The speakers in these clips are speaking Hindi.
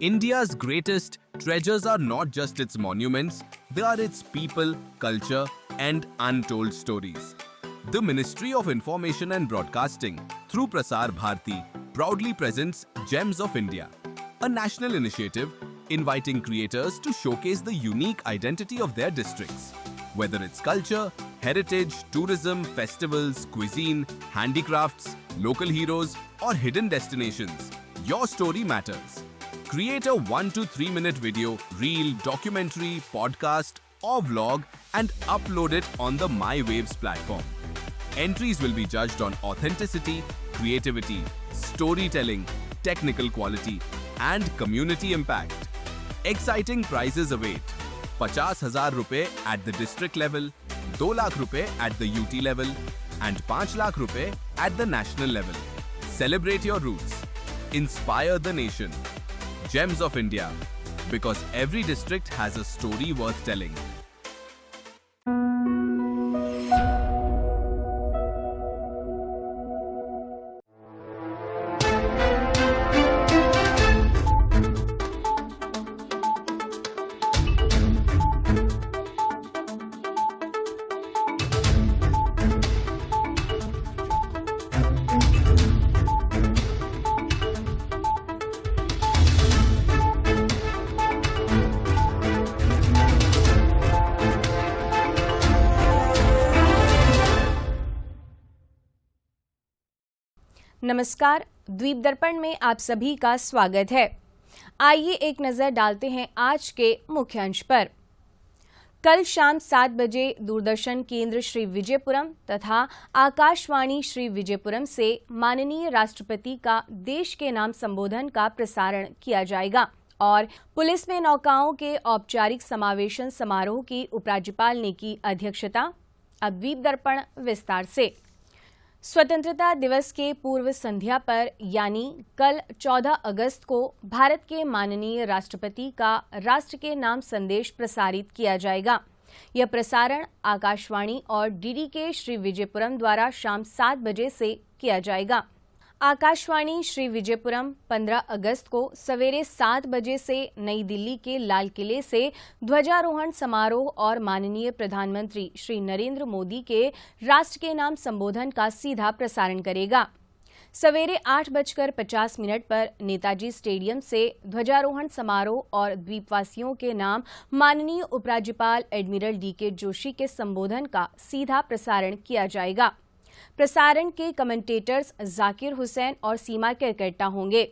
India's greatest treasures are not just its monuments, they are its people, culture, and untold stories. The Ministry of Information and Broadcasting, through Prasar Bharati, proudly presents Gems of India, a national initiative inviting creators to showcase the unique identity of their districts. Whether it's culture, heritage, tourism, festivals, cuisine, handicrafts, local heroes, or hidden destinations, your story matters. Create a 1 to 3 minute video, reel, documentary, podcast, or vlog and upload it on the MyWaves platform. Entries will be judged on authenticity, creativity, storytelling, technical quality, and community impact. Exciting prizes await. 50,000 rupees at the district level, 2 lakh rupees at the UT level, and 5 lakh rupees at the national level. Celebrate your roots. Inspire the nation. Gems of India, because every district has a story worth telling. नमस्कार, द्वीप दर्पण में आप सभी का स्वागत है। आइए एक नजर डालते हैं आज के मुख्य अंश पर। कल शाम 7 बजे दूरदर्शन केंद्र श्री विजयपुरम तथा आकाशवाणी श्री विजयपुरम से माननीय राष्ट्रपति का देश के नाम संबोधन का प्रसारण किया जाएगा और पुलिस में नौकाओं के औपचारिक समावेशन समारोह की उपराज्यपाल ने की अध्यक्षता। अब द्वीप दर्पण विस्तार से। स्वतंत्रता दिवस के पूर्व संध्या पर यानी कल 14 अगस्त को भारत के माननीय राष्ट्रपति का राष्ट्र के नाम संदेश प्रसारित किया जाएगा। यह प्रसारण आकाशवाणी और डीडी के श्री विजयपुरम द्वारा शाम 7 बजे से किया जाएगा। आकाशवाणी श्री विजयपुरम 15 अगस्त को सवेरे 7 बजे से नई दिल्ली के लाल किले से ध्वजारोहण समारोह और माननीय प्रधानमंत्री श्री नरेंद्र मोदी के राष्ट्र के नाम संबोधन का सीधा प्रसारण करेगा। सवेरे 8:50 पर नेताजी स्टेडियम से ध्वजारोहण समारोह और द्वीपवासियों के नाम माननीय उपराज्यपाल एडमिरल डीके जोशी के संबोधन का सीधा प्रसारण किया जाएगा। प्रसारण के कमेंटेटर्स जाकिर हुसैन और सीमा केरकेट्टा होंगे।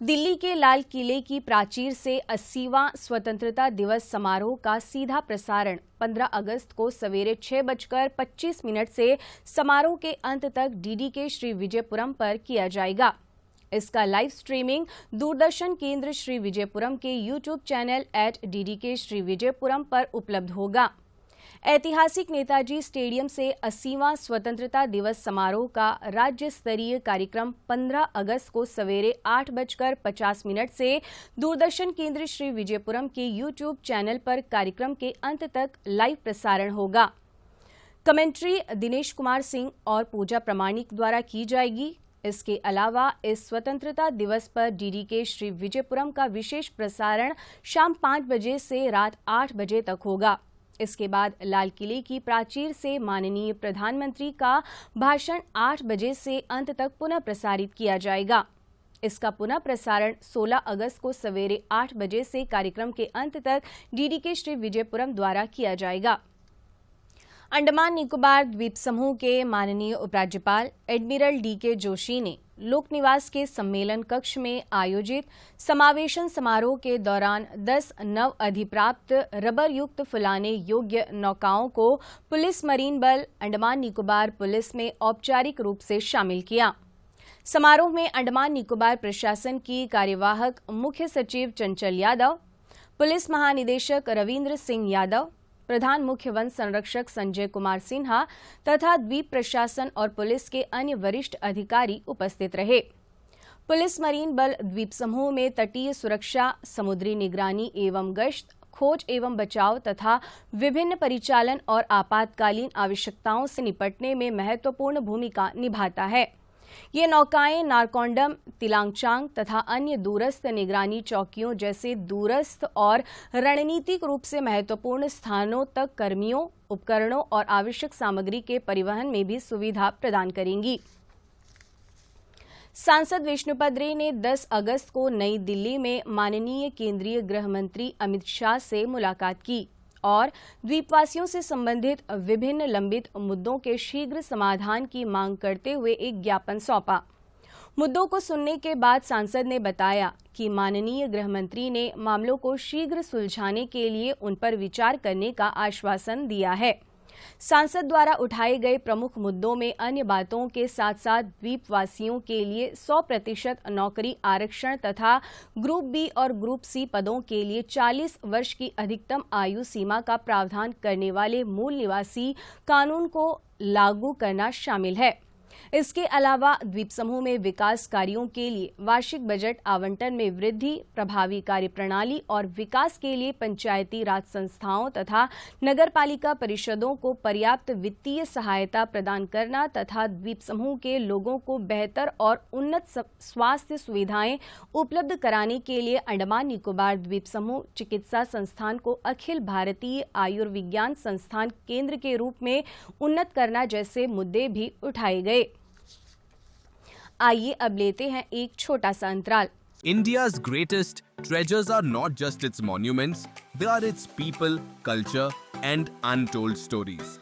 दिल्ली के लाल किले की प्राचीर से 80वां स्वतंत्रता दिवस समारोह का सीधा प्रसारण 15 अगस्त को सवेरे 6:25 से समारोह के अंत तक डीडी के श्री विजयपुरम पर किया जाएगा। इसका लाइव स्ट्रीमिंग दूरदर्शन केंद्र श्री विजयपुरम के YouTube channel @DDK Shri Vijayapuram पर उपलब्ध होगा। ऐतिहासिक नेताजी स्टेडियम से 80वां स्वतंत्रता दिवस समारोह का राज्य स्तरीय कार्यक्रम 15 अगस्त को सवेरे 8:50 से दूरदर्शन केंद्र श्री विजयपुरम के यूट्यूब चैनल पर कार्यक्रम के अंत तक लाइव प्रसारण होगा। कमेंट्री दिनेश कुमार सिंह और पूजा प्रमाणिक द्वारा की जाएगी। इसके अलावा इस स्वतंत्रता दिवस पर डीडी के श्री विजयपुरम का विशेष प्रसारण शाम 5 बजे से रात 8 बजे तक होगा। इसके बाद लाल किले की प्राचीर से माननीय प्रधानमंत्री का भाषण 8 बजे से अंत तक पुनः प्रसारित किया जाएगा। इसका पुनः प्रसारण 16 अगस्त को सवेरे 8 बजे से कार्यक्रम के अंत तक डीडी के श्री विजयपुरम द्वारा किया जाएगा। अंडमान निकोबार द्वीप समूह के माननीय उपराज्यपाल एडमिरल डीके जोशी ने लोक निवास के सम्मेलन कक्ष में आयोजित समावेशन समारोह के दौरान 10 नव अधिप्राप्त रबर युक्त फुलाने योग्य नौकाओं को पुलिस मरीन बल अंडमान निकोबार पुलिस में औपचारिक रूप से शामिल किया। समारोह में अंडमान निकोबार प्रशासन की कार्यवाहक मुख्य सचिव चंचल यादव, पुलिस महानिदेशक रविंद्र सिंह यादव, प्रधान मुख्य वन संरक्षक संजय कुमार सिन्हा तथा द्वीप प्रशासन और पुलिस के अन्य वरिष्ठ अधिकारी उपस्थित रहे। पुलिस मरीन बल द्वीप समूह में तटीय सुरक्षा, समुद्री निगरानी एवं गश्त, खोज एवं बचाव तथा विभिन्न परिचालन और आपातकालीन आवश्यकताओं से निपटने में महत्वपूर्ण भूमिका निभाता है। ये नौकाएं नारकोंडम, तिलांगचांग तथा अन्य दूरस्थ निगरानी चौकियों जैसे दूरस्थ और रणनीतिक रूप से महत्वपूर्ण स्थानों तक कर्मियों, उपकरणों और आवश्यक सामग्री के परिवहन में भी सुविधा प्रदान करेंगी। सांसद विष्णुपद रे ने 10 अगस्त को नई दिल्ली में माननीय केंद्रीय गृह मंत्री अमित शाह से मुलाकात की और द्वीपवासियों से संबंधित विभिन्न लंबित मुद्दों के शीघ्र समाधान की मांग करते हुए एक ज्ञापन सौंपा। मुद्दों को सुनने के बाद सांसद ने बताया कि माननीय गृह मंत्री ने मामलों को शीघ्र सुलझाने के लिए उन पर विचार करने का आश्वासन दिया है। सांसद द्वारा उठाए गए प्रमुख मुद्दों में अन्य बातों के साथ साथ द्वीपवासियों के लिए 100% नौकरी आरक्षण तथा ग्रुप बी और ग्रुप सी पदों के लिए 40 वर्ष की अधिकतम आयु सीमा का प्रावधान करने वाले मूल निवासी कानून को लागू करना शामिल है। इसके अलावा द्वीप समूह में विकास कार्यों के लिए वार्षिक बजट आवंटन में वृद्धि, प्रभावी कार्यप्रणाली और विकास के लिए पंचायती राज संस्थाओं तथा नगरपालिका परिषदों को पर्याप्त वित्तीय सहायता प्रदान करना तथा द्वीप समूह के लोगों को बेहतर और उन्नत स्वास्थ्य सुविधाएं उपलब्ध कराने के लिए अंडमान निकोबार द्वीप समूह चिकित्सा संस्थान को अखिल भारतीय आयुर्विज्ञान संस्थान केंद्र के रूप में उन्नत करना जैसे मुद्दे भी उठाए गए। आइए अब लेते हैं एक छोटा सा अंतराल। India's greatest treasures are not just its monuments, they are its people, culture, and untold stories.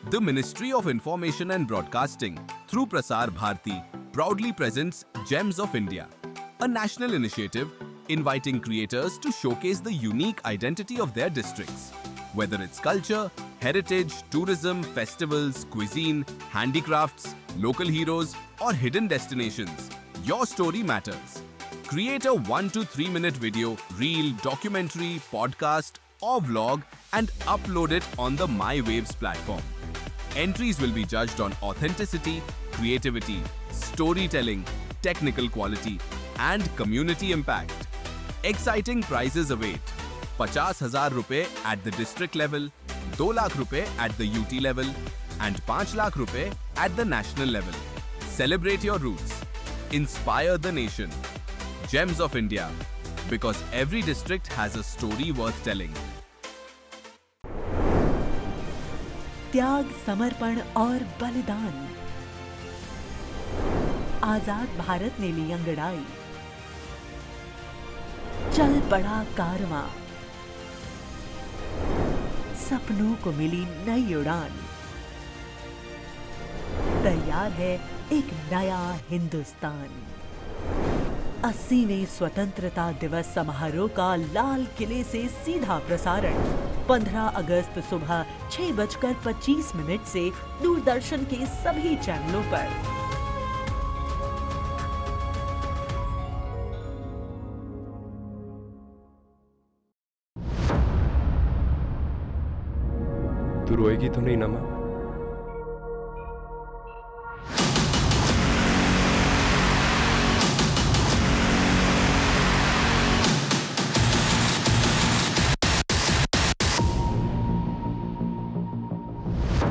The Ministry of Information and Broadcasting, through Prasar Bharati, proudly presents Gems of India, a national initiative inviting creators to showcase the unique identity of their districts. Whether it's culture, heritage, tourism, festivals, cuisine, handicrafts, local heroes, or hidden destinations, your story matters. Create a 1 to 3 minute video, reel, documentary, podcast, or vlog and upload it on the MyWaves platform. Entries will be judged on authenticity, creativity, storytelling, technical quality, and community impact. Exciting prizes await. 50,000 rupees at the district level, 2 lakh rupees at the UT level, and 5 lakh rupees at the national level. Celebrate your roots. Inspire the nation. Gems of India. Because every district has a story worth telling. त्याग, समर्पण और बलिदान। आजाद भारत ने ली अंगड़ाई। चल पड़ा कारवां। सपनों को मिली नई उड़ान। तैयार है एक नया हिंदुस्तान। 80वें स्वतंत्रता दिवस समारोह का लाल किले से सीधा प्रसारण 15 अगस्त सुबह 6:25 से दूरदर्शन के सभी चैनलों पर। तू रोएगी तो नहीं ना माँ?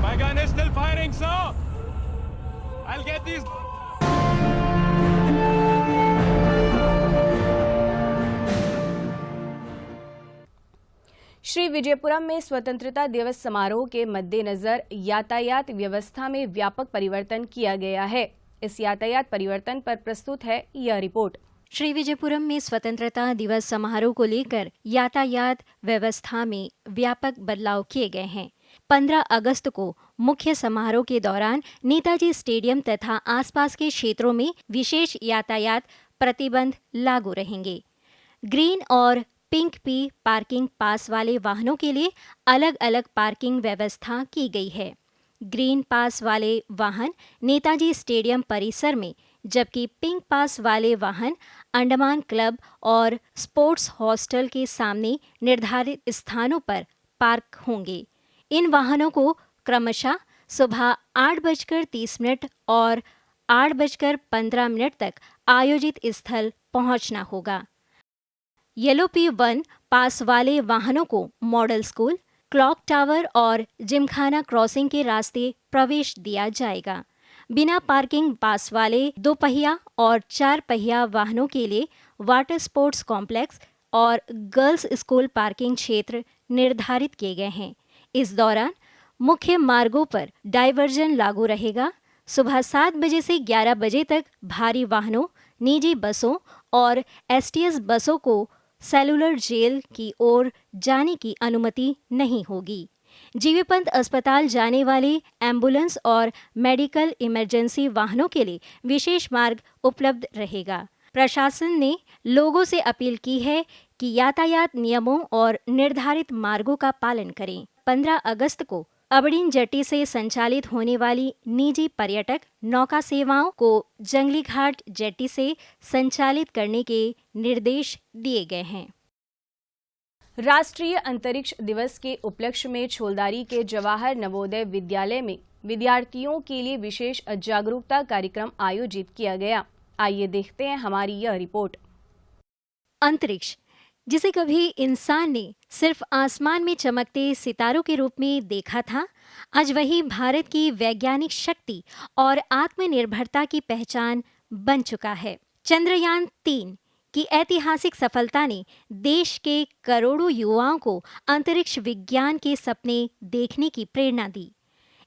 My gun is still firing, sir. I'll get these. Shri Vijayapuram में स्वतंत्रता दिवस समारोह के मद्देनजर यातायात व्यवस्था में व्यापक परिवर्तन किया गया है। इस यातायात परिवर्तन पर प्रस्तुत है यह रिपोर्ट। श्री विजयपुरम में स्वतंत्रता दिवस समारोह को लेकर यातायात व्यवस्था में व्यापक बदलाव किए गए हैं। 15 अगस्त को मुख्य समारोह के दौरान नेताजी स्टेडियम तथा आसपास के क्षेत्रों में विशेष यातायात प्रतिबंध लागू रहेंगे। ग्रीन और पिंक पी पार्किंग पास वाले वाहनों के लिए अलग अलग पार्किंग व्यवस्था की गई है। ग्रीन पास वाले वाहन नेताजी स्टेडियम परिसर में, जबकि पिंक पास वाले वाहन अंडमान क्लब और स्पोर्ट्स हॉस्टल के सामने निर्धारित स्थानों पर पार्क होंगे। इन वाहनों को क्रमशः सुबह 8:30 और 8:15 तक आयोजित स्थल पहुंचना होगा। येलो P1 पास वाले वाहनों को मॉडल स्कूल, क्लॉक टावर और जिमखाना क्रॉसिंग के रास्ते प्रवेश दिया जाएगा। बिना पार्किंग पास वाले 2 पहिया और 4 पहिया वाहनों के लिए वाटर स्पोर्ट्स कॉम्प्लेक्स और गर्ल्स स्कूल पार्किंग क्षेत्र निर्धारित किए गए हैं। इस दौरान मुख्य मार्गों पर डायवर्जन लागू रहेगा। सुबह 7 बजे से 11 बजे तक भारी वाहनों, निजी बसों और एसटीएस बसों को सेलुलर जेल की ओर जाने की अनुमति नहीं होगी। जीवी पंत अस्पताल जाने वाले एम्बुलेंस और मेडिकल इमरजेंसी वाहनों के लिए विशेष मार्ग उपलब्ध रहेगा। प्रशासन ने लोगों से अपील की है कि यातायात नियमों और निर्धारित मार्गों का पालन करें। 15 अगस्त को अबड़ीन जेट्टी से संचालित होने वाली निजी पर्यटक नौका सेवाओं को जंगली घाट जेट्टी से संचालित करने के निर्देश दिए गए हैं। राष्ट्रीय अंतरिक्ष दिवस के उपलक्ष्य में छोलदारी के जवाहर नवोदय विद्यालय में विद्यार्थियों के लिए विशेष जागरूकता कार्यक्रम आयोजित किया गया। आइए देखते हैं हमारी यह रिपोर्ट। अंतरिक्ष, जिसे कभी इंसान ने सिर्फ आसमान में चमकते सितारों के रूप में देखा था, आज वही भारत की वैज्ञानिक शक्ति और आत्मनिर्भरता की पहचान बन चुका है। चंद्रयान 3 की ऐतिहासिक सफलता ने देश के करोड़ों युवाओं को अंतरिक्ष विज्ञान के सपने देखने की प्रेरणा दी।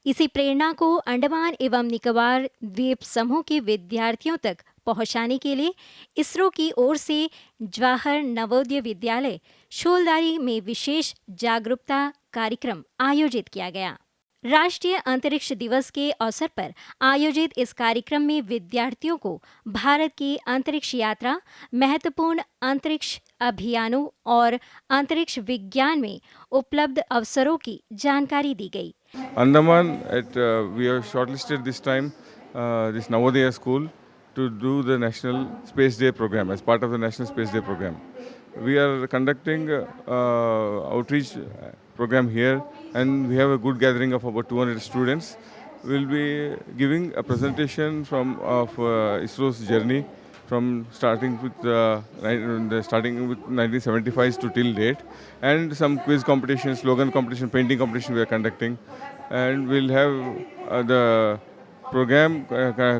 इसी प्रेरणा को अंडमान एवं निकोबार द्वीप समूह के विद्यार्थियों तक पहुंचाने के लिए इसरो की ओर से जवाहर नवोदय विद्यालय छोलदारी में विशेष जागरूकता कार्यक्रम आयोजित किया गया। राष्ट्रीय अंतरिक्ष दिवस के अवसर पर आयोजित इस कार्यक्रम में विद्यार्थियों को भारत की अंतरिक्ष यात्रा, महत्वपूर्ण अंतरिक्ष अभियानों और अंतरिक्ष विज्ञान में उपलब्ध अवसरों की जानकारी दी गई। Andaman, we have shortlisted this time this Navodaya school to do the National Space Day program as part of the National Space Day program. We are conducting outreach program here, and we have a good gathering of about 200 students. We'll be giving a presentation of ISRO's journey from starting with 1975 to till date, and some quiz competition, slogan competition, painting competition we are conducting, and we'll have the program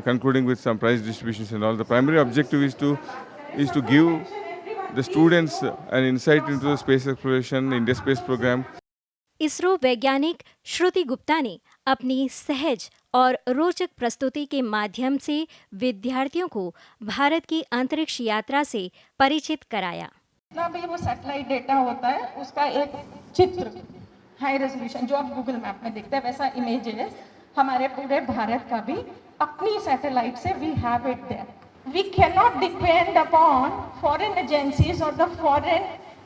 concluding with some prize distributions and all. The primary objective is to give the students an insight into the space exploration, India space program. ISRO वैज्ञानिक श्रुति गुप्ता ने अपनी सहज और रोचक प्रस्तुति के माध्यम से विद्यार्थियों को भारत की अंतरिक्ष यात्रा से परिचित कराया। जितना भी वो सैटेलाइट डेटा होता है उसका एक चित्र, हाई रेजोल्यूशन, जो आप गूगल मैप में देखते हैं वैसा इमेजेस हमारे पूरे भारत का भी अपनी सैटेलाइट से we have it there. We can not depend upon foreign agencies और the foreign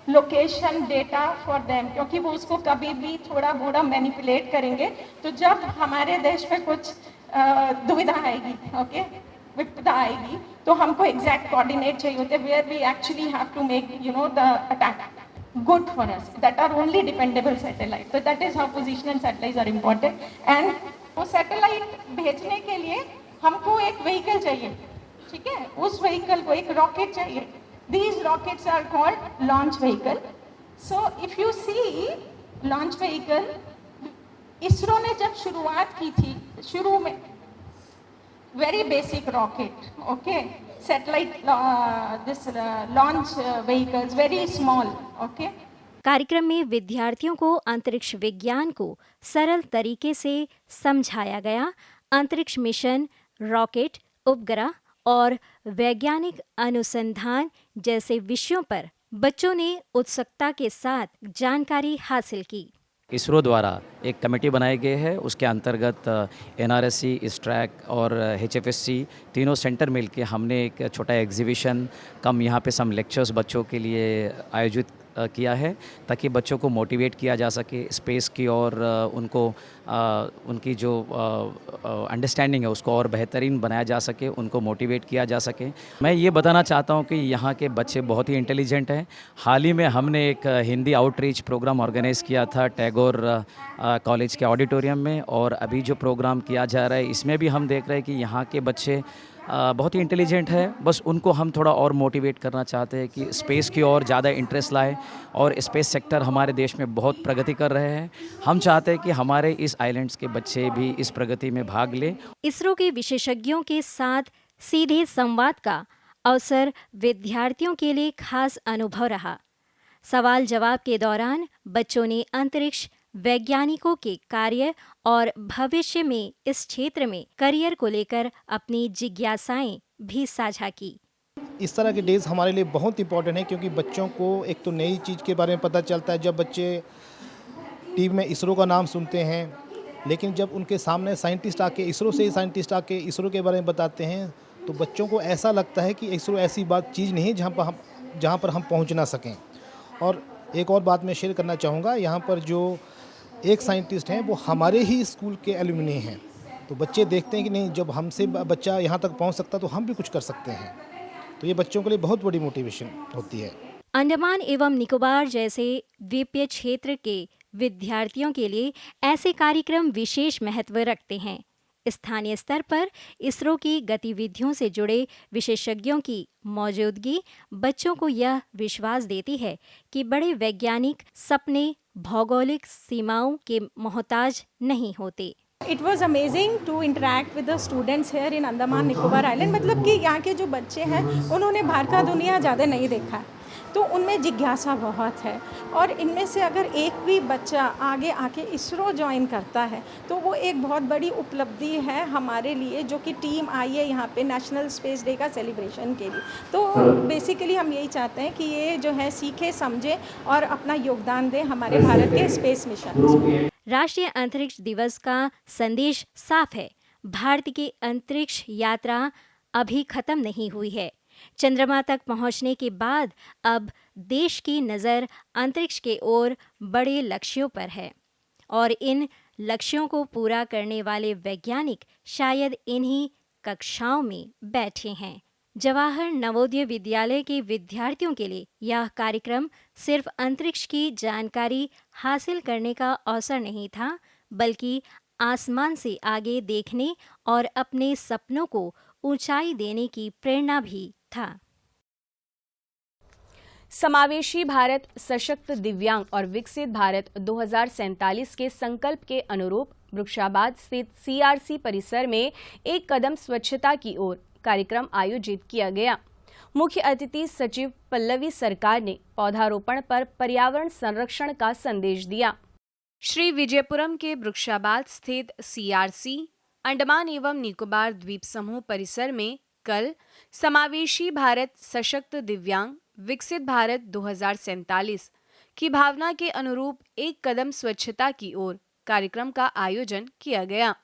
location data for them, क्योंकि वो उसको कभी भी थोड़ा मोड़ा मैनिपुलेट करेंगे। तो जब हमारे देश में कुछ दुविधा आएगी, ओके, विपदा आएगी, तो हमको एग्जैक्ट कोऑर्डिनेट चाहिए होते हैं where we actually have to make the attack good for us, that are only dependable satellite. So that is how position and satellites are important. And वो सैटेलाइट भेजने के लिए हमको एक व्हीकल चाहिए, ठीक है, उस व्हीकल को एक रॉकेट चाहिए। These rockets are called launch vehicle. So if you see launch vehicle, ISRO ने जब शुरुआत की थी, शुरू में very basic rocket, okay, satellite this launch vehicles very small, okay. कार्यक्रम में विद्यार्थियों को अंतरिक्ष विज्ञान को सरल तरीके से समझाया गया। अंतरिक्ष मिशन, रॉकेट, उपग्रह और वैज्ञानिक अनुसंधान जैसे विषयों पर बच्चों ने उत्सुकता के साथ जानकारी हासिल की। इसरो द्वारा एक कमेटी बनाई गई है, उसके अंतर्गत NRSC, ISTRAC और HFSC तीनों सेंटर मिलके हमने एक छोटा एग्जीबिशन कम यहाँ पे सम लेक्चर्स बच्चों के लिए आयोजित किया है, ताकि बच्चों को मोटिवेट किया जा सके स्पेस की और उनको उनकी जो अंडरस्टैंडिंग है उसको और बेहतरीन बनाया जा सके, उनको मोटिवेट किया जा सके। मैं ये बताना चाहता हूँ कि यहाँ के बच्चे बहुत ही इंटेलिजेंट हैं। हाल ही में हमने एक हिंदी आउटरीच प्रोग्राम ऑर्गेनाइज़ किया था टैगोर कॉलेज के ऑडिटोरियम में, और अभी जो प्रोग्राम किया जा रहा है इसमें भी हम देख रहे हैं कि यहाँ के बच्चे बहुत ही इंटेलिजेंट है, बस उनको हम थोड़ा और मोटिवेट करना चाहते हैं कि स्पेस की ओर ज़्यादा इंटरेस्ट लाए और स्पेस सेक्टर हमारे देश में बहुत प्रगति कर रहे हैं। हम चाहते हैं कि हमारे इस आइलैंड्स के बच्चे भी इस प्रगति में भाग लें। इसरो के विशेषज्ञों के साथ सीधे संवाद का अवसर विद्यार्थियों के लिए खास अनुभव रहा। सवाल जवाब के दौरान बच्चों ने अंतरिक्ष वैज्ञानिकों के कार्य और भविष्य में इस क्षेत्र में करियर को लेकर अपनी जिज्ञासाएं भी साझा की। इस तरह के डेज हमारे लिए बहुत इंपॉर्टेंट है, क्योंकि बच्चों को एक तो नई चीज़ के बारे में पता चलता है। जब बच्चे टीवी में इसरो का नाम सुनते हैं, लेकिन जब उनके सामने साइंटिस्ट आके इसरो से साइंटिस्ट आके इसरो के बारे में बताते हैं, तो बच्चों को ऐसा लगता है कि इसरो ऐसी बात चीज़ नहीं जहाँ पर हम पहुँच ना सकें। और एक और बात मैं शेयर करना चाहूँगा, यहाँ पर जो एक साइंटिस्ट हैं वो हमारे ही स्कूल के एलुमनी हैं। तो बच्चे देखते हैं कि नहीं, जब हमसे बच्चा यहाँ तक पहुँच सकता तो हम भी कुछ कर सकते हैं। तो ये बच्चों के लिए बहुत बड़ी मोटिवेशन होती है। अंडमान एवं निकोबार जैसे द्वीपीय क्षेत्र के विद्यार्थियों के लिए ऐसे कार्यक्रम विशेष महत्व रखते हैं। स्थानीय स्तर पर इसरो की गतिविधियों से जुड़े विशेषज्ञों की मौजूदगी बच्चों को यह विश्वास देती है कि बड़े वैज्ञानिक सपने भौगोलिक सीमाओं के मोहताज नहीं होते। It was amazing to interact with the students here in Andaman Nicobar island. मतलब कि यहाँ के जो बच्चे हैं उन्होंने बाहर का दुनिया ज़्यादा नहीं देखा है, तो उनमें जिज्ञासा बहुत है। और इनमें से अगर एक भी बच्चा आगे आके इसरो ज्वाइन करता है तो वो एक बहुत बड़ी उपलब्धि है हमारे लिए, जो कि टीम आई है यहाँ पे नेशनल स्पेस डे का सेलिब्रेशन के लिए। तो बेसिकली हम यही चाहते हैं कि ये जो है सीखे समझे और अपना योगदान दें हमारे भारत के स्पेस मिशन। राष्ट्रीय अंतरिक्ष दिवस का संदेश साफ है। भारत की अंतरिक्ष यात्रा अभी खत्म नहीं हुई है। चंद्रमा तक पहुंचने के बाद अब देश की नज़र अंतरिक्ष के ओर बड़े लक्ष्यों पर है और इन लक्ष्यों को पूरा करने वाले वैज्ञानिक शायद इन्हीं कक्षाओं में बैठे हैं। जवाहर नवोदय विद्यालय के विद्यार्थियों के लिए यह कार्यक्रम सिर्फ अंतरिक्ष की जानकारी हासिल करने का अवसर नहीं था, बल्कि आसमान से आगे देखने और अपने सपनों को ऊंचाई देने की प्रेरणा भी था। समावेशी भारत, सशक्त दिव्यांग और विकसित भारत 2047 के संकल्प के अनुरूप वृक्षाबाद स्थित CRC परिसर में एक कदम स्वच्छता की ओर कार्यक्रम आयोजित किया गया। मुख्य अतिथि सचिव पल्लवी सरकार ने पौधारोपण पर पर्यावरण संरक्षण का संदेश दिया। श्री विजयपुरम के वृक्षाबाद स्थित CRC अंडमान एवं निकोबार द्वीप समूह परिसर में कल समावेशी भारत, सशक्त दिव्यांग, विकसित भारत 2047 की भावना के अनुरूप एक कदम स्वच्छता की ओर कार्यक्रम का आयोजन किया गया।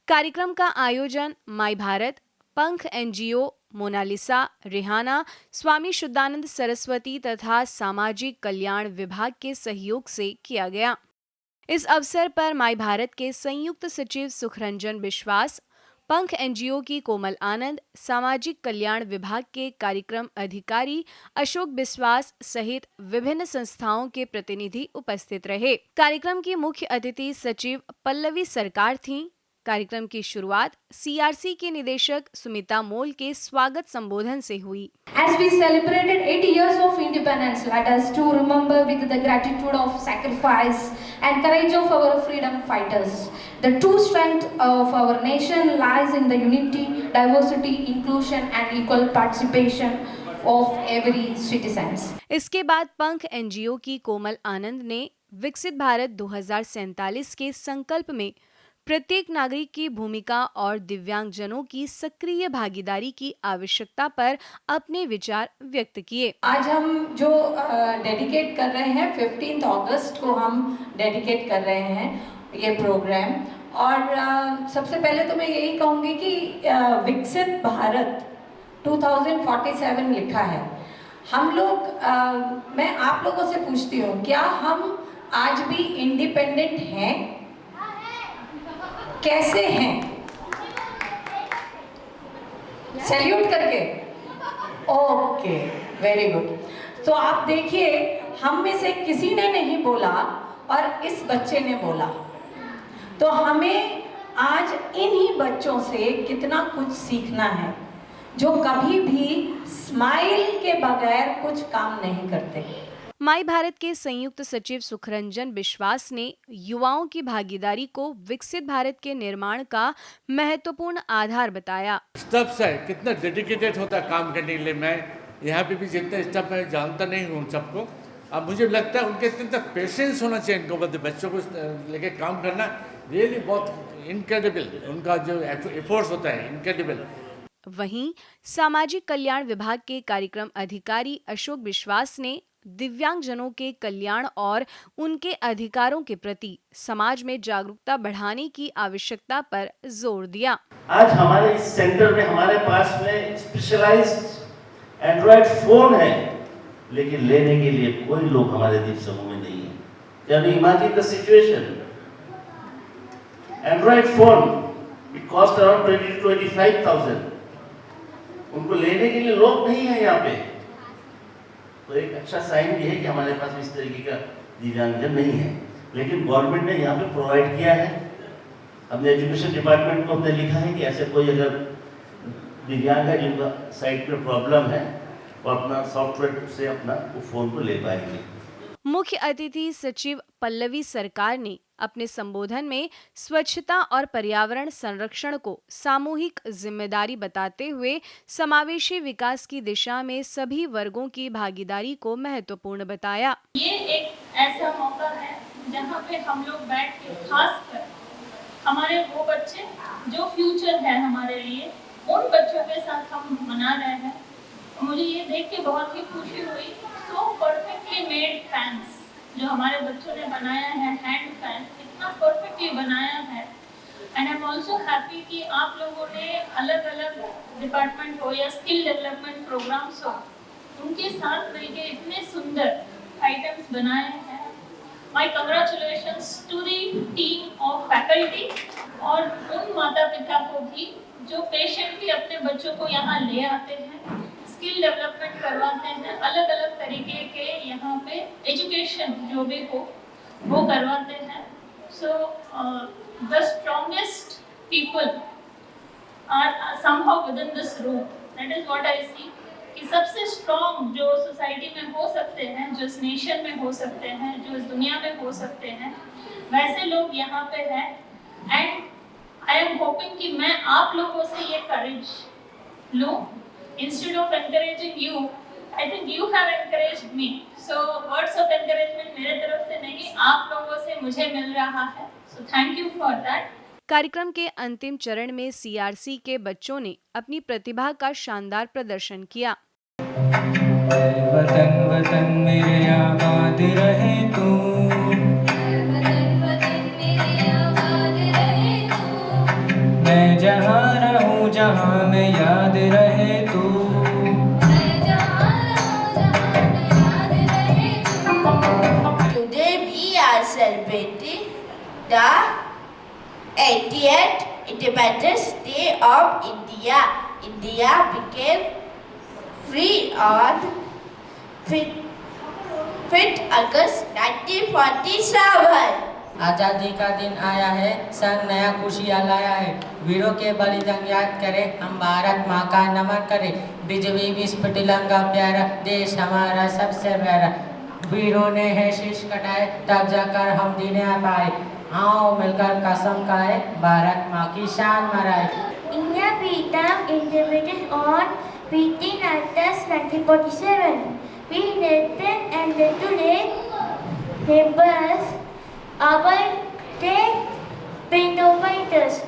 कार्यक्रम का आयोजन माई भारत, पंख NGO, मोनालिसा, रिहाना, स्वामी शुद्धानंद सरस्वती तथा सामाजिक कल्याण विभाग के सहयोग से किया गया। इस अवसर पर माई भारत के संयुक्त सचिव सुखरंजन विश्वास, पंख NGO की कोमल आनंद, सामाजिक कल्याण विभाग के कार्यक्रम अधिकारी अशोक बिस्वास सहित विभिन्न संस्थाओं के प्रतिनिधि उपस्थित रहे। कार्यक्रम की मुख्य अतिथि सचिव पल्लवी सरकार थीं। कार्यक्रम की शुरुआत CRC के निदेशक सुमिता मोल के स्वागत संबोधन से हुई। As we celebrated 80 years of independence, let us to remember with the gratitude of sacrifice and courage of our freedom fighters. The true strength of our nation lies in the unity, diversity, inclusion and equal participation of every citizens. इसके बाद पंख NGO की कोमल आनंद ने विकसित भारत 2047 के संकल्प में प्रत्येक नागरिक की भूमिका और दिव्यांगजनों की सक्रिय भागीदारी की आवश्यकता पर अपने विचार व्यक्त किए। आज हम जो डेडिकेट कर रहे हैं 15 अगस्त को हम डेडिकेट कर रहे हैं ये प्रोग्राम। और सबसे पहले तो मैं यही कहूँगी कि विकसित भारत 2047 लिखा है। हम लोग मैं आप लोगों से पूछती हूँ, क्या हम आज भी इंडिपेंडेंट हैं? कैसे हैं? सैल्यूट करके? Okay, very good. तो आप देखिए, हम में से किसी ने नहीं बोला और इस बच्चे ने बोला। तो हमें आज इन्हीं बच्चों से कितना कुछ सीखना है, जो कभी भी स्माइल के बगैर कुछ काम नहीं करते। माई भारत के संयुक्त सचिव सुखरंजन बिश्वास ने युवाओं की भागीदारी को विकसित भारत के निर्माण का महत्वपूर्ण आधार बताया। स्टाफ है कितना डेडिकेटेड होता है काम करने के लिए। मैं यहाँ पे भी जितने स्टाफ मैं जानता नहीं हूँ उन सबको, अब मुझे लगता है उनके इतना पेशेंस होना चाहिए इनको, बच्चों को लेके काम करना रियली बहुत इनक्रेडिबल, उनका जो एफर्ट्स होता है इनक्रेडिबल। वहीं सामाजिक कल्याण विभाग के कार्यक्रम अधिकारी अशोक विश्वास ने दिव्यांगजनों के कल्याण और उनके अधिकारों के प्रति समाज में जागरूकता बढ़ाने की आवश्यकता पर जोर दिया। आज हमारे इस सेंटर में हमारे पास में स्पेशलाइज्ड एंड्रॉइड फोन है, लेकिन लेने के लिए कोई लोग हमारे द्वीप समूह में नहीं है। Can you imagine the situation? Android phone it cost around 20 to 25,000। उनको लेने के लिए लोग नहीं है यहाँ पे, तो एक अच्छा साइन भी है कि हमारे पास इस तरीके का दिव्यांगजन नहीं है, लेकिन गवर्नमेंट ने यहाँ पे प्रोवाइड किया है। हमने एजुकेशन डिपार्टमेंट को हमने लिखा है कि ऐसे कोई अगर दिव्यांग है जिनका साइट में प्रॉब्लम है, वो अपना सॉफ्टवेयर से अपना वो फोन को ले पाएंगे। मुख्य अतिथि सचिव पल्लवी सरकार ने अपने संबोधन में स्वच्छता और पर्यावरण संरक्षण को सामूहिक जिम्मेदारी बताते हुए समावेशी विकास की दिशा में सभी वर्गों की भागीदारी को महत्वपूर्ण बताया। ये एक ऐसा मौका है जहाँ पे हम लोग बैठ के खासकर हमारे वो बच्चे जो फ्यूचर है हमारे लिए, उन बच्चों के साथ हम मना रहे हैं। मुझे ये देख के बहुत ही खुशी हुई, सो परफेक्टली मेड फैंस जो हमारे बच्चों ने बनाया है, हैंड फैन इतना परफेक्टली बनाया है। And I am also happy कि आप लोगों ने अलग अलग डिपार्टमेंट हो या स्किल डेवलपमेंट प्रोग्राम्स हो, उनके साथ मिलके इतने सुंदर आइटम्स बनाए हैं। My congratulations to the team of faculty और उन माता पिता को भी जो पेशेंटली अपने बच्चों को यहाँ ले आते हैं, स्किल डेवलपमेंट करवाते हैं, अलग अलग तरीके के यहाँ पे एजुकेशन जो भी हो वो करवाते हैं। So the strongest people are somehow within this room, that is what I see कि सबसे स्ट्रॉन्ग जो सोसाइटी में हो सकते हैं, जो इस नेशन में हो सकते हैं, जो इस दुनिया में हो सकते हैं, वैसे लोग यहाँ पे हैं। एंड आई एम होपिंग कि मैं आप लोगों से ये करेज लूँ। Instead of encouraging you, I think you have encouraged me. So words of encouragement मेरे तरफ से नहीं, आप लोगों से मुझे मिल रहा है। So thank you for that. कार्यक्रम के अंतिम चरण में CRC के बच्चों ने अपनी प्रतिभा का शानदार प्रदर्शन किया। वतन वतन मेरे आबाद रहे तू, मैं जहाँ रहूँ जहाँ में याद रहे तू। Today we are celebrating the 80th Independence Day of India. India became free on 5th August 1947. आज़ादी का दिन आया है, संग नया खुशियाँ लाया है। वीरों के बलिदान याद करें, हम भारत माँ का नमन करें। बिजली विश्व तिरंगा प्यारा, देश हमारा सबसे प्यारा। वीरों ने है शीश कटाए, तब जाकर हम जीने पाए। आओ मिलकर कसम खाए, भारत माँ की शान मराए। India became independent on 15 August 1947. We elected and today neighbors our state freedom fighters.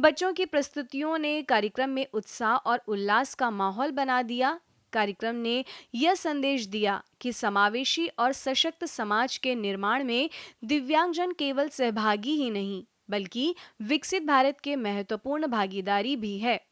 बच्चों की प्रस्तुतियों ने कार्यक्रम में उत्साह और उल्लास का माहौल बना दिया। कार्यक्रम ने यह संदेश दिया कि समावेशी और सशक्त समाज के निर्माण में दिव्यांगजन केवल सहभागी ही नहीं बल्कि विकसित भारत के महत्वपूर्ण भागीदारी भी है।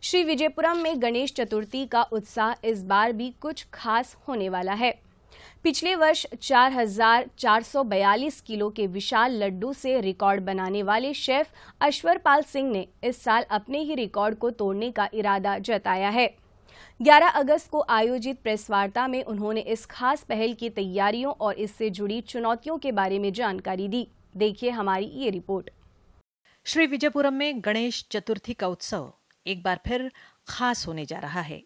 श्री विजयपुरम में गणेश चतुर्थी का उत्साह इस बार भी कुछ खास होने वाला है। पिछले वर्ष 4,442 किलो के विशाल लड्डू से रिकॉर्ड बनाने वाले शेफ अश्वरपाल सिंह ने इस साल अपने ही रिकॉर्ड को तोड़ने का इरादा जताया है। 11 अगस्त को आयोजित प्रेस वार्ता में उन्होंने इस खास पहल की तैयारियों और इससे जुड़ी चुनौतियों के बारे में जानकारी दी। देखिए हमारी ये रिपोर्ट। श्री विजयपुरम में गणेश चतुर्थी का उत्सव एक बार फिर खास होने जा रहा है।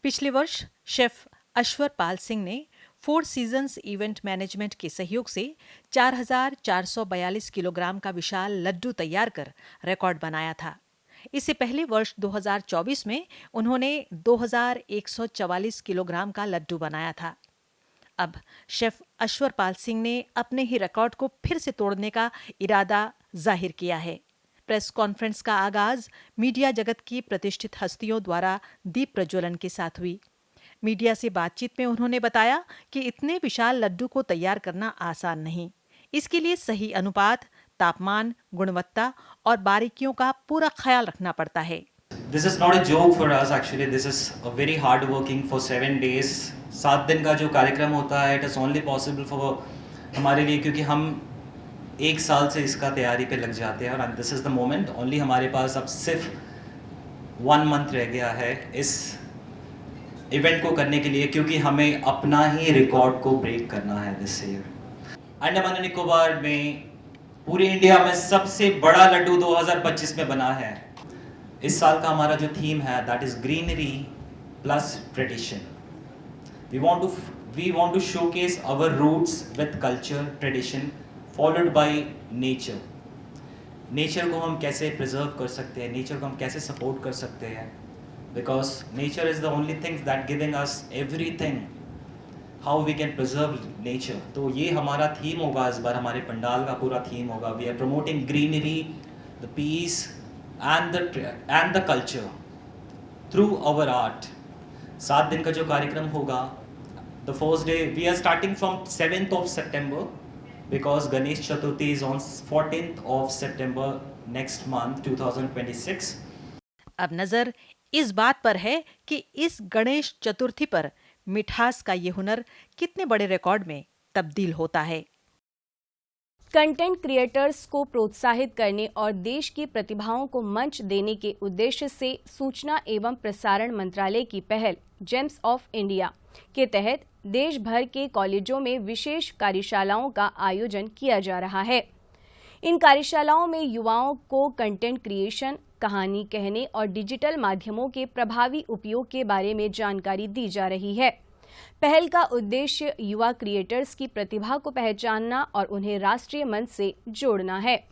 पिछले वर्ष शेफ अश्वरपाल सिंह ने 4 सीजन्स इवेंट मैनेजमेंट के सहयोग से 4,442 किलोग्राम का विशाल लड्डू तैयार कर रिकॉर्ड बनाया था। इससे पहले वर्ष 2024 में उन्होंने 2,144 किलोग्राम का लड्डू बनाया था। अब शेफ अश्वरपाल सिंह ने अपने ही रिकॉर्ड को फिर से तोड़ने का इरादा जाहिर किया है। प्रेस कॉन्फ्रेंस का आगाज मीडिया जगत की प्रतिष्ठित हस्तियों द्वारा दीप प्रज्वलन के साथ हुई। मीडिया से बातचीत में उन्होंने बताया कि इतने विशाल लड्डू को तैयार करना आसान नहीं। इसके लिए सही अनुपात, तापमान, गुणवत्ता और बारीकियों का पूरा ख्याल रखना पड़ता है। This is not a joke for us actually. This is a very hard working for 7 days. 7 दिन का जो कार्यक्रम होता है, it is only possible for हमारे लिए, क्योंकि हम 1 साल से इसका तैयारी पे लग जाते हैं और this is the moment. Only हमारे पास अब सिर्फ 1 मंथ रह गया है इस इवेंट को करने के लिए, क्योंकि हमें अपना ही रिकॉर्ड को ब्रेक करना है this year. Andaman and Nicobar में पूरे इंडिया में सबसे बड़ा लड्डू 2025 में बना है। इस साल का हमारा जो थीम है that is greenery plus tradition. We want to showcase our roots with culture, tradition followed by nature. Nature को हम कैसे प्रिजर्व कर सकते हैं, नेचर को हम कैसे सपोर्ट कर सकते हैं, because nature is the only things that giving us everything. How we can preserve nature, तो ये हमारा थीम होगा इस बार। हमारे पंडाल का पूरा थीम होगा we are promoting greenery, the peace and the culture through our art। 7 दिन का जो कार्यक्रम होगा, the first day we are starting from 7th of September because Ganesh Chaturthi is on 14th of September next month 2026। अब नजर इस बात पर है कि इस गणेश चतुर्थी पर मिठास का ये हुनर कितने बड़े रिकॉर्ड में तब्दील होता है। कंटेंट क्रिएटर्स को प्रोत्साहित करने और देश की प्रतिभाओं को मंच देने के उद्देश्य से सूचना एवं प्रसारण मंत्रालय की पहल जेम्स ऑफ इंडिया के तहत देश भर के कॉलेजों में विशेष कार्यशालाओं का आयोजन किया जा रहा है। इन कार्यशालाओं में युवाओं को कंटेंट क्रिएशन, कहानी कहने और डिजिटल माध्यमों के प्रभावी उपयोग के बारे में जानकारी दी जा रही है। पहल का उद्देश्य युवा क्रिएटर्स की प्रतिभा को पहचानना और उन्हें राष्ट्रीय मंच से जोड़ना है।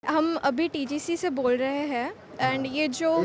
हम अभी टीजीसी से बोल रहे हैं एंड ये जो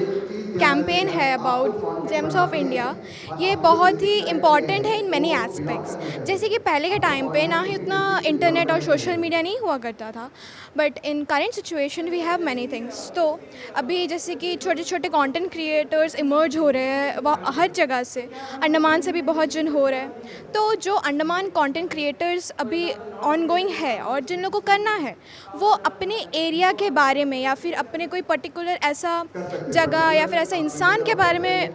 कैंपेन है अबाउट जेम्स ऑफ इंडिया, ये बहुत ही इम्पॉर्टेंट है इन मैनी एस्पेक्ट्स। जैसे कि पहले के टाइम पे ना ही उतना इंटरनेट और सोशल मीडिया नहीं हुआ करता था, but in current situation we have many things. तो अभी जैसे कि छोटे छोटे कंटेंट क्रिएटर्स इमर्ज हो रहे हैं हर जगह से, अंडमान से भी बहुत जन हो रहे हैं। तो जो अंडमान कंटेंट क्रिएटर्स अभी ऑनगोइंग है और जिन लोगों को करना है, वो अपने एरिया के बारे में या फिर अपने कोई पर्टिकुलर ऐसा जगह या फिर ऐसा इंसान के बारे में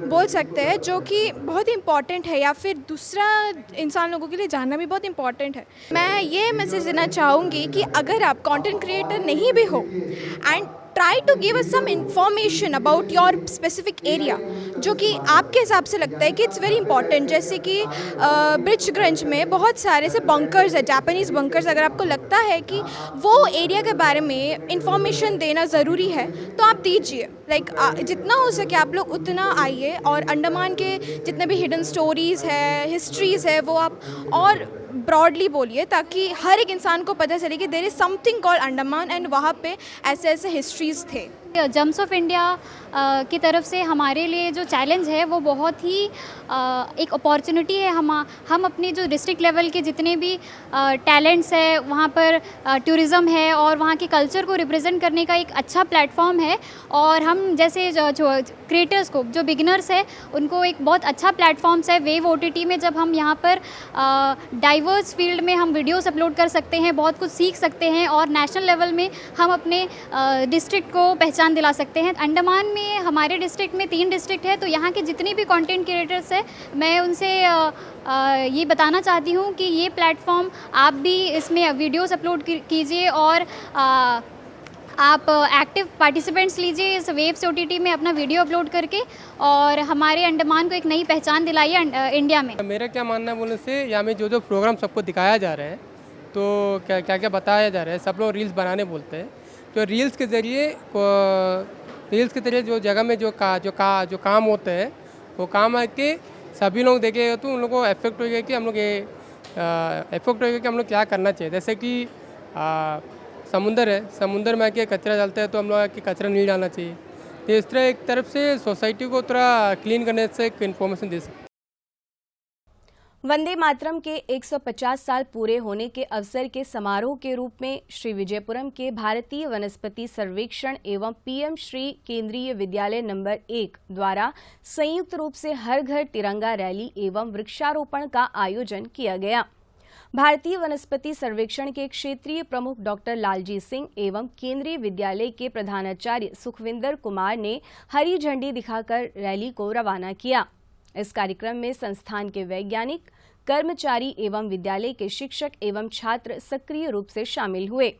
बोल सकते हैं जो कि बहुत ही इम्पॉर्टेंट है, या फिर दूसरा इंसान लोगों के लिए जानना भी बहुत इम्पॉर्टेंट है। मैं ये मैसेज देना चाहूँगी कि अगर आप कंटेंट क्रिएटर नहीं भी हो and try to give us some information about your specific area जो कि आपके हिसाब से लगता है कि इट्स वेरी इंपॉर्टेंट, जैसे कि ब्रिजगंज में बहुत सारे से बंकर्स है, जापानीज़ बंकर्स। अगर आपको लगता है कि वो एरिया के बारे में इंफॉर्मेशन देना ज़रूरी है तो आप दीजिए। लाइक जितना हो सके आप लोग उतना आइए, और अंडमान के जितने भी हिडन स्टोरीज़ है, हिस्ट्रीज़ है, वो आप और ब्रॉडली बोलिए ताकि हर एक इंसान को पता चले कि there is something called Andaman and वहाँ पे ऐसे ऐसे हिस्ट्रीज़ थे। जम्स ऑफ इंडिया की तरफ से हमारे लिए जो चैलेंज है वो बहुत ही एक अपॉर्चुनिटी है। हम अपने जो डिस्ट्रिक्ट लेवल के जितने भी टैलेंट्स है वहाँ पर टूरिज़्म है और वहाँ के कल्चर को रिप्रेजेंट करने का एक अच्छा प्लेटफॉर्म है, और हम जैसे जो क्रिएटर्स को, जो बिगिनर्स है, उनको एक बहुत अच्छा प्लेटफॉर्म्स है वेव OTT में। जब हम यहाँ पर डाइवर्स फील्ड में हम वीडियोस अपलोड कर सकते हैं, बहुत कुछ सीख सकते हैं, और नेशनल लेवल में हम अपने डिस्ट्रिक्ट को पहचान दिला सकते हैं। अंडमान में हमारे डिस्ट्रिक्ट में 3 डिस्ट्रिक्ट है, तो यहाँ के जितने भी कंटेंट क्रिएटर्स हैं मैं उनसे ये बताना चाहती हूँ कि ये प्लेटफॉर्म आप भी इसमें वीडियोस अपलोड कीजिए और आप एक्टिव पार्टिसिपेंट्स लीजिए इस वेव्स OTT में अपना वीडियो अपलोड करके, और हमारे अंडमान को एक नई पहचान दिलाइए इंडिया में। मेरा क्या मानना है बोलने से, यहाँ में जो प्रोग्राम सबको दिखाया जा रहा है, तो क्या क्या बताया जा रहा है, सब लोग रील्स बनाने बोलते हैं, तो रील्स के ज़रिए जो जगह में जो काम होते हैं वो काम आके सभी लोग देखेगा तो उन लोगों को इफेक्ट होगा कि हम लोग क्या करना चाहिए। जैसे कि समुंदर है, समुंदर में आके कचरा डालते हैं तो हम लोग आके कचरा नहीं डालना चाहिए। तो इस तरह एक तरफ से सोसाइटी को थोड़ा क्लीन करने से एक इन्फॉर्मेशन दे सकते। वंदे मातरम के 150 साल पूरे होने के अवसर के समारोह के रूप में श्री विजयपुरम के भारतीय वनस्पति सर्वेक्षण एवं PM श्री केंद्रीय विद्यालय नंबर 1 द्वारा संयुक्त रूप से हर घर तिरंगा रैली एवं वृक्षारोपण का आयोजन किया गया। भारतीय वनस्पति सर्वेक्षण के क्षेत्रीय प्रमुख डॉक्टर लालजी सिंह एवं केंद्रीय विद्यालय के प्रधानाचार्य सुखविंदर कुमार ने हरी झंडी दिखाकर रैली को रवाना किया। इस कार्यक्रम में संस्थान के वैज्ञानिक, कर्मचारी एवं विद्यालय के शिक्षक एवं छात्र सक्रिय रूप से शामिल हुए।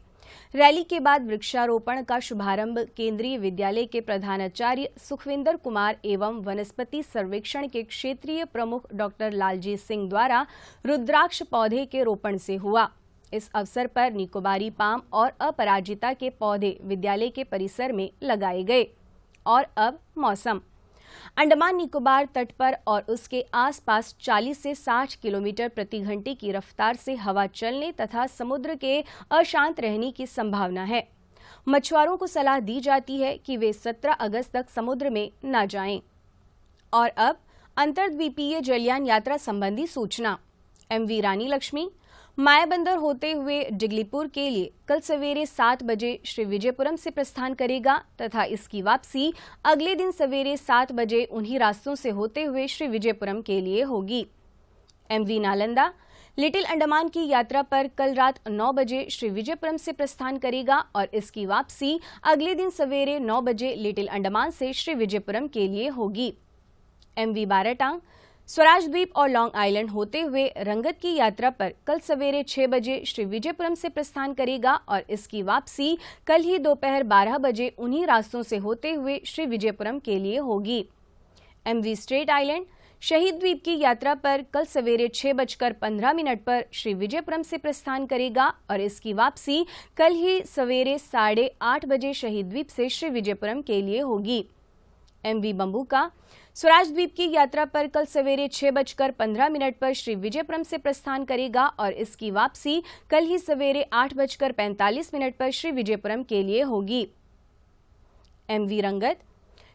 रैली के बाद वृक्षारोपण का शुभारंभ केंद्रीय विद्यालय के प्रधानाचार्य सुखविंदर कुमार एवं वनस्पति सर्वेक्षण के क्षेत्रीय प्रमुख डॉक्टर लालजी सिंह द्वारा रुद्राक्ष पौधे के रोपण से हुआ। इस अवसर पर निकोबारी पाम और अपराजिता के पौधे विद्यालय के परिसर में लगाए गए। और अब मौसम। अंडमान निकोबार तट पर और उसके आसपास 40 से 60 किलोमीटर प्रति घंटे की रफ्तार से हवा चलने तथा समुद्र के अशांत रहने की संभावना है। मछुआरों को सलाह दी जाती है कि वे 17 अगस्त तक समुद्र में न जाएं। और अब अंतर्द्वीपीय जलयान यात्रा संबंधी सूचना। MV रानी लक्ष्मी मायाबंदर होते हुए डिगलीपुर के लिए कल सवेरे 7 बजे श्री विजयपुरम से प्रस्थान करेगा तथा इसकी वापसी अगले दिन सवेरे 7 बजे उन्हीं रास्तों से होते हुए श्री विजयपुरम के लिए होगी। MV नालंदा लिटिल अंडमान की यात्रा पर कल रात 9 बजे श्री विजयपुरम से प्रस्थान करेगा और इसकी वापसी अगले दिन सवेरे 9 बजे लिटिल अंडमान से श्री विजयपुरम के लिए होगी। MV बाराटांग स्वराज द्वीप और लॉन्ग आइलैंड होते हुए रंगत की यात्रा पर कल सवेरे 6 बजे श्री विजयपुरम से प्रस्थान करेगा और इसकी वापसी कल ही दोपहर 12 बजे उन्हीं रास्तों से होते हुए श्री विजयपुरम के लिए होगी। MV स्ट्रेट आइलैंड शहीद द्वीप की यात्रा पर कल सवेरे 6:15 पर श्री विजयपुरम से प्रस्थान करेगा और इसकी वापसी कल ही सवेरे 8:30 बजे शहीद द्वीप से श्री विजयपुरम के लिए होगी। MV बंबूका स्वराज द्वीप की यात्रा पर कल सवेरे 6:15 पर श्री विजयपुरम से प्रस्थान करेगा और इसकी वापसी कल ही सवेरे 8:45 पर श्री विजयपुरम के लिए होगी। MV रंगत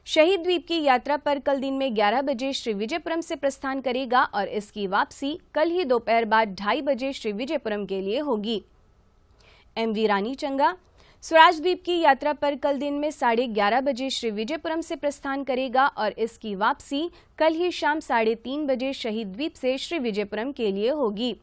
शहीद द्वीप की यात्रा पर कल दिन में 11 बजे श्री विजयपुरम से प्रस्थान करेगा और इसकी वापसी कल ही दोपहर बाद 2:30 बजे श्री विजयपुरम के लिए होगी। MV रानी चंगा स्वराज द्वीप की यात्रा पर कल दिन में 11:30 बजे श्री विजयपुरम से प्रस्थान करेगा और इसकी वापसी कल ही शाम 3:30 बजे शहीद द्वीप से श्री विजयपुरम के लिए होगी।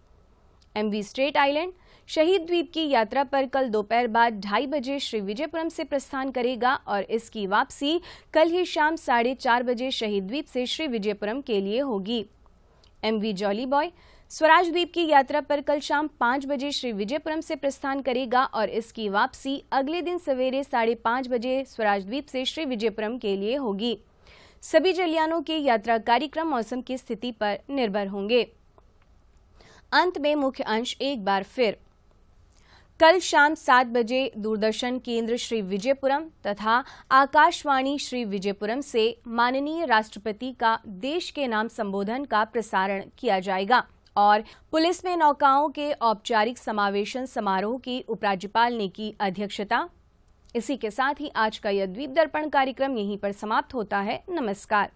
MV स्ट्रेट आइलैंड शहीद द्वीप की यात्रा पर कल दोपहर बाद 2:30 बजे श्री विजयपुरम से प्रस्थान करेगा और इसकी वापसी कल ही शाम 4:30 बजे शहीद द्वीप से श्री विजयपुरम के लिए होगी। MV जॉली बॉय स्वराज द्वीप की यात्रा पर कल शाम 5 बजे श्री विजयपुरम से प्रस्थान करेगा और इसकी वापसी अगले दिन सवेरे 5:30 बजे स्वराज द्वीप से श्री विजयपुरम के लिए होगी। सभी जलयानों के यात्रा कार्यक्रम मौसम की स्थिति पर निर्भर होंगे। अंत में मुख्य अंश एक बार फिर। कल शाम 7 बजे दूरदर्शन केंद्र श्री विजयपुरम तथा आकाशवाणी श्री विजयपुरम से माननीय राष्ट्रपति का देश के नाम संबोधन का प्रसारण किया जाएगा और पुलिस में नौकाओं के औपचारिक समावेशन समारोह की उपराज्यपाल ने की अध्यक्षता। इसी के साथ ही आज का यह द्वीप दर्पण कार्यक्रम यहीं पर समाप्त होता है। नमस्कार।